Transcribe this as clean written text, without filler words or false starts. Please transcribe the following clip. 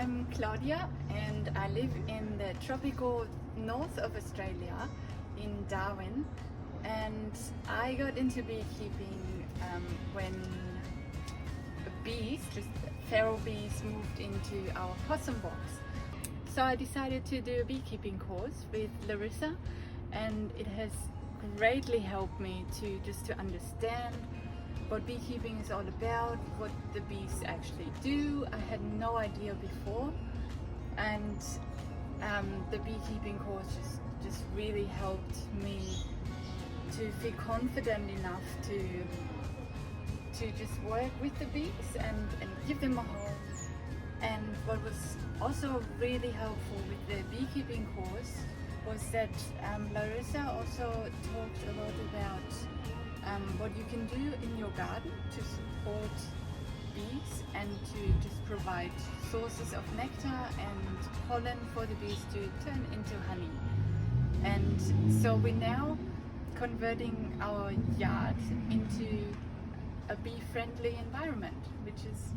I'm Claudia and I live in the tropical north of Australia in Darwin, and I got into beekeeping when bees, just feral bees, moved into our possum box. So I decided to do a beekeeping course with Larissa, and it has greatly helped me to understand what beekeeping is all about, what the bees actually do. I had no idea before, and the beekeeping course just really helped me to feel confident enough to just work with the bees and give them a home. And what was also really helpful with the beekeeping course was that Larissa also talked a lot about what you can do in your garden to support bees and to just provide sources of nectar and pollen for the bees to turn into honey. And so we're now converting our yard into a bee-friendly environment, which is